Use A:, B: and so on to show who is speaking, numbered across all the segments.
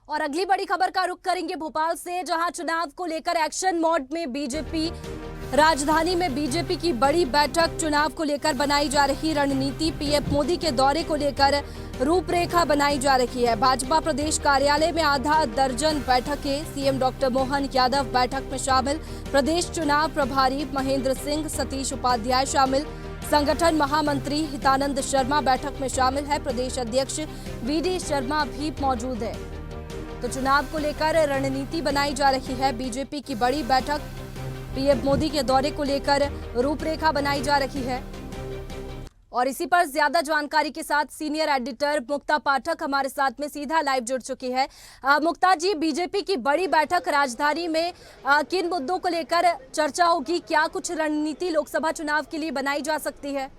A: और अगली बड़ी खबर का रुख करेंगे भोपाल से, जहां चुनाव को लेकर एक्शन मोड में बीजेपी। राजधानी में बीजेपी की बड़ी बैठक, चुनाव को लेकर बनाई जा रही रणनीति, पीएम मोदी के दौरे को लेकर रूपरेखा बनाई जा रही है। भाजपा प्रदेश कार्यालय में आधा दर्जन बैठकें, सीएम डॉक्टर मोहन यादव बैठक में शामिल, प्रदेश चुनाव प्रभारी महेंद्र सिंह, सतीश उपाध्याय शामिल, संगठन महामंत्री हितानंद शर्मा बैठक में शामिल है, प्रदेश अध्यक्ष वीडी शर्मा भी मौजूद है। तो चुनाव को लेकर रणनीति बनाई जा रही है, बीजेपी की बड़ी बैठक, पीएम मोदी के दौरे को लेकर रूपरेखा बनाई जा रही है। और इसी पर ज्यादा जानकारी के साथ सीनियर एडिटर मुक्ता पाठक हमारे साथ में सीधा लाइव जुड़ चुकी है। मुक्ता जी, बीजेपी की बड़ी बैठक राजधानी में किन मुद्दों को लेकर चर्चा होगी, क्या कुछ रणनीति लोकसभा चुनाव के लिए बनाई जा सकती है?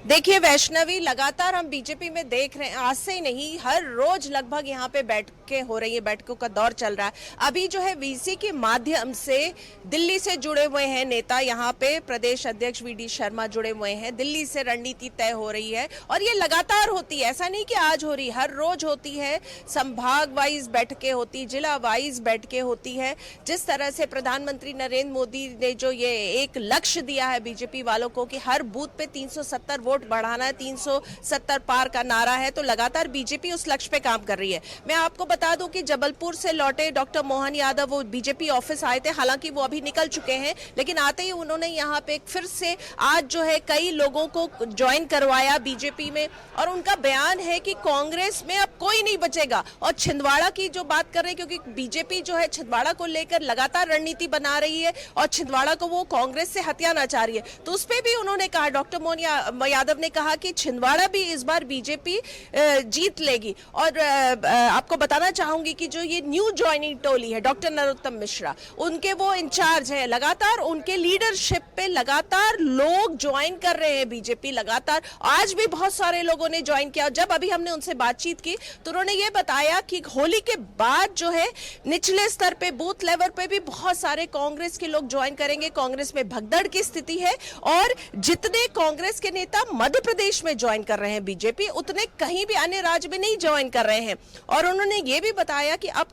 B: देखिए वैष्णवी, लगातार हम बीजेपी में देख रहे हैं, आज से ही नहीं हर रोज लगभग यहाँ पे बैठकें हो रही है, बैठकों का दौर चल रहा है। अभी जो है वीसी के माध्यम से दिल्ली से जुड़े हुए हैं नेता, यहाँ पे प्रदेश अध्यक्ष वीडी शर्मा जुड़े हुए हैं, दिल्ली से रणनीति तय हो रही है और ये लगातार होती है, ऐसा नहीं कि आज हो रही, हर रोज होती है। संभाग वाइज बैठकें होती, जिला वाइज बैठकें होती है। जिस तरह से प्रधानमंत्री नरेंद्र मोदी ने जो ये एक लक्ष्य दिया है बीजेपी वालों को कि हर बूथ पे 370 वोट बढ़ाना है, 370 पार का नारा है, तो लगातार बीजेपी उस लक्ष्य पे काम कर रही है। मैं आपको बता दूं कि जबलपुर से लौटे डॉक्टर मोहन यादव वो बीजेपी ऑफिस आए थे, हालांकि वो अभी निकल चुके हैं, लेकिन आते ही उन्होंने यहाँ पे फिर से आज जो है कई लोगों को ज्वाइन करवाया बीजेपी में, और उनका बयान है कि कांग्रेस में अब कोई नहीं बचेगा। और छिंदवाड़ा की जो बात कर रहे हैं, क्योंकि बीजेपी जो है छिंदवाड़ा को लेकर लगातार रणनीति बना रही है और छिंदवाड़ा को वो कांग्रेस से हथियाना चाह रही है, तो उस पर भी उन्होंने कहा, डॉक्टर मोहन यादव ने कहा कि छिंदवाड़ा भी इस बार बीजेपी जीत लेगी। और आपको बताना चाहूंगी कि जो ये न्यू ज्वाइनिंग टोली है, डॉक्टर नरोत्तम मिश्रा, उनके वो इंचार्ज है, लगातार उनके लीडरशिप पे लगातार लोग ज्वाइन कर रहे हैं बीजेपी, लगातार आज भी बहुत सारे लोगों ने ज्वाइन किया। जब अभी हमने उनसे बातचीत की तो उन्होंने ये बताया कि होली के बाद जो है निचले स्तर पे बूथ लेवल पे भी बहुत सारे कांग्रेस के लोग ज्वाइन करेंगे। कांग्रेस में भगदड़ की स्थिति है और जितने कांग्रेस के नेता मध्य प्रदेश में ज्वाइन कर रहे हैं बीजेपी, उतने कहीं भी अन्य राज्य में नहीं ज्वाइन कर रहे हैं। और उन्होंने ये भी बताया कि अब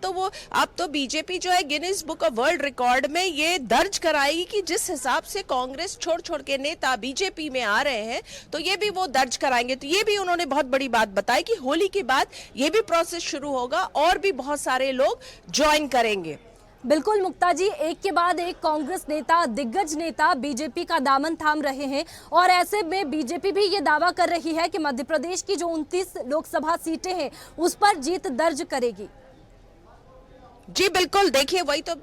B: तो बीजेपी जो है Guinness book of world record में ये दर्ज कराएगी कि जिस हिसाब से कांग्रेस छोड़ के नेता बीजेपी में आ रहे हैं, तो ये भी वो दर्ज कराएंगे। तो ये भी उन्होंने बहुत बड़ी बात बताई कि होली के बाद ये भी प्रोसेस शुरू होगा और भी बहुत सारे लोग ज्वाइन करेंगे।
A: बिल्कुल मुक्ता जी, एक के बाद एक कांग्रेस नेता, दिग्गज नेता बीजेपी का दामन थाम रहे हैं और ऐसे में बीजेपी भी ये दावा कर रही है कि मध्य प्रदेश की जो 29 लोकसभा सीटें हैं उस पर जीत दर्ज करेगी।
B: जी बिल्कुल, देखिए वही तो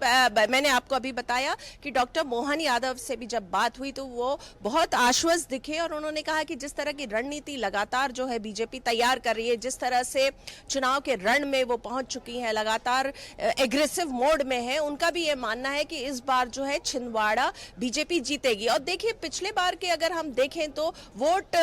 B: मैंने आपको अभी बताया कि डॉक्टर मोहन यादव से भी जब बात हुई तो वो बहुत आश्वस्त दिखे और उन्होंने कहा कि जिस तरह की रणनीति लगातार जो है बीजेपी तैयार कर रही है, जिस तरह से चुनाव के रण में वो पहुंच चुकी है, लगातार एग्रेसिव मोड में है, उनका भी ये मानना है कि इस बार जो है छिंदवाड़ा बीजेपी जीतेगी। और देखिए पिछले बार के अगर हम देखें तो वोट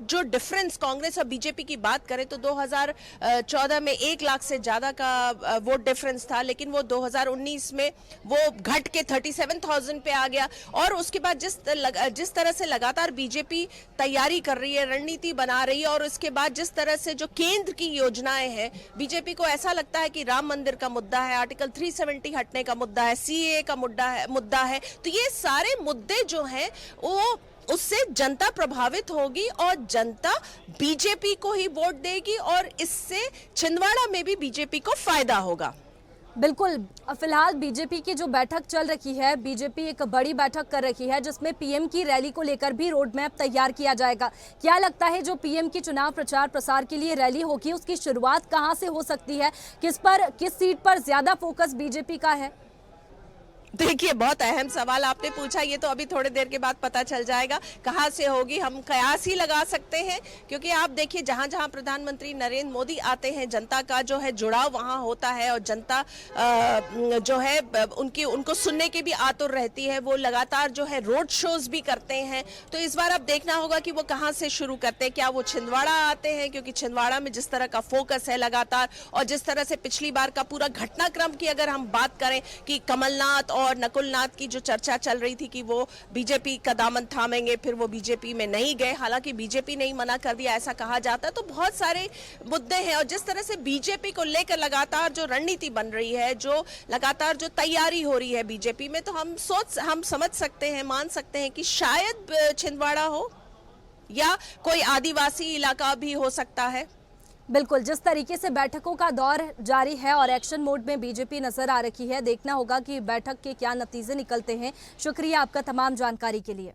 B: जो डिफरेंस कांग्रेस और बीजेपी की बात करें तो 2014 में 1 लाख से ज्यादा का वोट डिफरेंस था, लेकिन वो 2019 में वो घट के 37,000 पे आ गया। और उसके बाद जिस तरह से लगातार बीजेपी तैयारी कर रही है, रणनीति बना रही है, और उसके बाद जिस तरह से जो केंद्र की योजनाएं हैं, बीजेपी को ऐसा लगता है कि राम मंदिर का मुद्दा है, आर्टिकल 370 हटने का मुद्दा है, सीएए का मुद्दा है, तो ये सारे मुद्दे जो हैं वो उससे जनता प्रभावित होगी और जनता बीजेपी को ही वोट देगी और इससे छिंदवाड़ा में भी बीजेपी को फायदा होगा।
A: बिल्कुल, फिलहाल बीजेपी की जो बैठक चल रही है, बीजेपी एक बड़ी बैठक कर रही है जिसमें पीएम की रैली को लेकर भी रोड मैप तैयार किया जाएगा। क्या लगता है जो पीएम की चुनाव प्रचार प्रसार के लिए रैली होगी उसकी शुरुआत कहां से हो सकती है, किस सीट पर ज्यादा फोकस बीजेपी का है?
B: देखिए बहुत अहम सवाल आपने पूछा, ये तो अभी थोड़ी देर के बाद पता चल जाएगा कहाँ से होगी। हम कयास ही लगा सकते हैं, क्योंकि आप देखिए जहाँ जहाँ प्रधानमंत्री नरेंद्र मोदी आते हैं जनता का जो है जुड़ाव वहाँ होता है और जनता जो है उनको सुनने की भी आतुर रहती है, वो लगातार जो है रोड शोज भी करते हैं। तो इस बार अब देखना होगा कि वो कहाँ से शुरू करते हैं, क्या वो छिंदवाड़ा आते हैं, क्योंकि छिंदवाड़ा में जिस तरह का फोकस है लगातार, और जिस तरह से पिछली बार का पूरा घटनाक्रम की अगर हम बात करें कि कमलनाथ और नकुल नाथ की जो चर्चा चल रही थी कि वो बीजेपी का दामन थामेंगे, फिर वो बीजेपी में नहीं गए, हालांकि बीजेपी ने ही मना कर दिया ऐसा कहा जाता है। तो बहुत सारे मुद्दे हैं और जिस तरह से बीजेपी को लेकर लगातार जो रणनीति बन रही है, जो लगातार जो तैयारी हो रही है बीजेपी में, तो हम समझ सकते हैं, मान सकते हैं कि शायद छिंदवाड़ा हो या कोई आदिवासी इलाका भी हो सकता है।
A: बिल्कुल, जिस तरीके से बैठकों का दौर जारी है और एक्शन मोड में बीजेपी नजर आ रही है, देखना होगा कि बैठक के क्या नतीजे निकलते हैं। शुक्रिया आपका तमाम जानकारी के लिए।